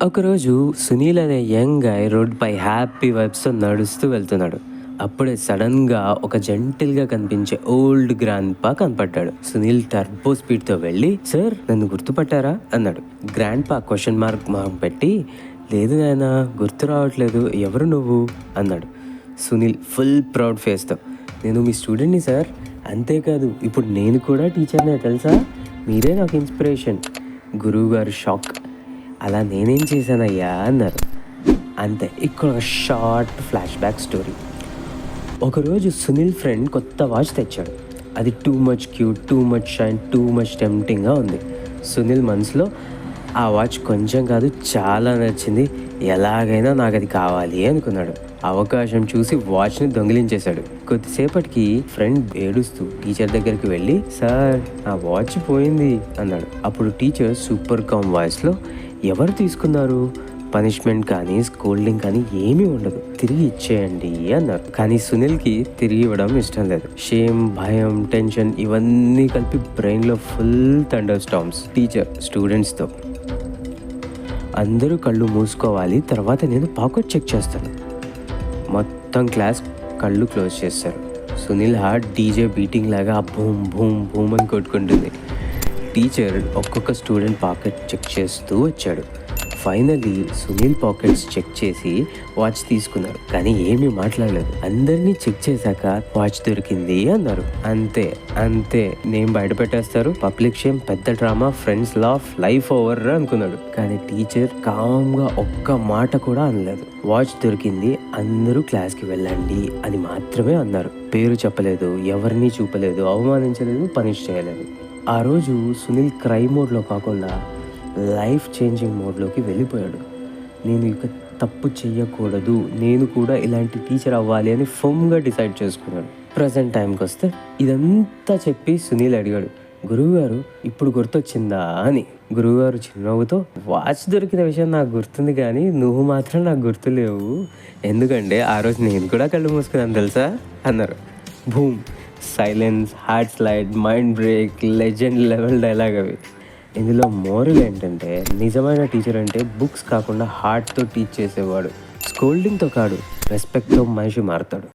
ఒకరోజు సునీల్ అనే young guy రోడ్డుపై హ్యాపీ వైబ్స్తో నడుస్తూ వెళ్తున్నాడు. అప్పుడే సడన్గా ఒక జెంటిల్గా కనిపించే ఓల్డ్ గ్రాండ్ పా కనపడ్డాడు. సునీల్ టర్బో స్పీడ్తో వెళ్ళి, సార్ నన్ను గుర్తుపట్టారా అన్నాడు. గ్రాండ్ పా క్వశ్చన్ మార్క్ మొహం పెట్టి, లేదు నాయనా గుర్తు రావట్లేదు, ఎవరు నువ్వు అన్నాడు. సునీల్ ఫుల్ ప్రౌడ్ ఫేస్తో, నేను మీ స్టూడెంట్ని సార్, అంతేకాదు ఇప్పుడు నేను కూడా టీచర్నే తెలుసా, మీరే నాకు ఇన్స్పిరేషన్. గురువు గారు షాక్. అలా నేనేం చేశానయ్యా అన్నారు. అంతే. ఇక్కడ ఒక షార్ట్ ఫ్లాష్ బ్యాక్ స్టోరీ. ఒకరోజు సునీల్ ఫ్రెండ్ కొత్త వాచ్ తెచ్చాడు. అది too much cute, too much shine, too much టెంప్టింగ్గా ఉంది. సునీల్ మనసులో ఆ వాచ్ కొంచెం కాదు చాలా నచ్చింది, ఎలాగైనా నాకు అది కావాలి అనుకున్నాడు. అవకాశం చూసి వాచ్ని దొంగిలించేశాడు. కొద్దిసేపటికి ఫ్రెండ్ ఏడుస్తూ టీచర్ దగ్గరికి వెళ్ళి, సార్ ఆ వాచ్ పోయింది అన్నాడు. అప్పుడు టీచర్ సూపర్ కామ్ వాయిస్లో, ఎవరు తీసుకున్నారు, పనిష్మెంట్ కానీ స్కోల్డింగ్ కానీ ఏమీ ఉండదు, తిరిగి ఇచ్చేయండి అన్నారు. కానీ సునీల్కి తిరిగి ఇవ్వడం ఇష్టం లేదు. షేమ్, భయం, టెన్షన్ ఇవన్నీ కలిపి బ్రెయిన్లో ఫుల్ థండర్ స్టార్మ్స్. టీచర్ స్టూడెంట్స్తో, అందరూ కళ్ళు మూసుకోవాలి, తర్వాత నేను పాకెట్ చెక్ చేస్తాను. మొత్తం క్లాస్ కళ్ళు క్లోజ్ చేస్తారు. సునీల్ హార్ట్ డీజే బీటింగ్ లాగా భూమ్ భూమ్ భూమ్ అని కొట్టుకుంటుంది. టీచర్ ఒక్కొక్క స్టూడెంట్ పాకెట్ చెక్ చేస్తూ వచ్చాడు. ఫైనల్లీ సునీల్ పాకెట్స్ చెక్ చేసి వాచ్ తీసుకున్నారు. కానీ ఏమీ మాట్లాడలేదు. అందరినీ చెక్ చేశాక వాచ్ దొరికింది అన్నారు. అంతే అంతే, నేమ్ బయట పెట్టేస్తారు, పబ్లిక్ షేమ్, పెద్ద drama, friends laugh, life over అనుకున్నాడు. కానీ టీచర్ కామ్గా ఒక్క మాట కూడా అనలేదు. వాచ్ దొరికింది, అందరూ క్లాస్కి వెళ్ళండి అని మాత్రమే అన్నారు. పేరు చెప్పలేదు, ఎవరిని చూపలేదు, అవమానించలేదు, పనిష్ చేయలేదు. ఆ రోజు సునీల్ క్రై మోడ్లో కాకుండా లైఫ్ చేంజింగ్ మోడ్లోకి వెళ్ళిపోయాడు. నేను ఇక తప్పు చెయ్యకూడదు, నేను కూడా ఇలాంటి టీచర్ అవ్వాలి అని ఫమ్గా డిసైడ్ చేసుకున్నాడు. ప్రజెంట్ టైంకి వస్తే ఇదంతా చెప్పి సునీల్ అడిగాడు, గురువుగారు ఇప్పుడు గుర్తొచ్చిందా అని. గురువుగారు చిరునవ్వుతో, వాచ్ దొరికిన విషయం నాకు గుర్తుంది కానీ నువ్వు మాత్రం నాకు గుర్తులేవు, ఎందుకంటే ఆ రోజు నేను కూడా కళ్ళు మూసుకున్నాను తెలుసా అన్నారు. Boom, silence, heart slide, mind break, legend level dialogue అవి. ఇందులో మోరల్ ఏంటంటే, నిజమైన టీచర్ అంటే బుక్స్ కాకుండా హార్ట్తో టీచ్ చేసేవాడు. స్కోల్డింగ్తో కాదు, రెస్పెక్ట్తో మనిషి మారుతాడు.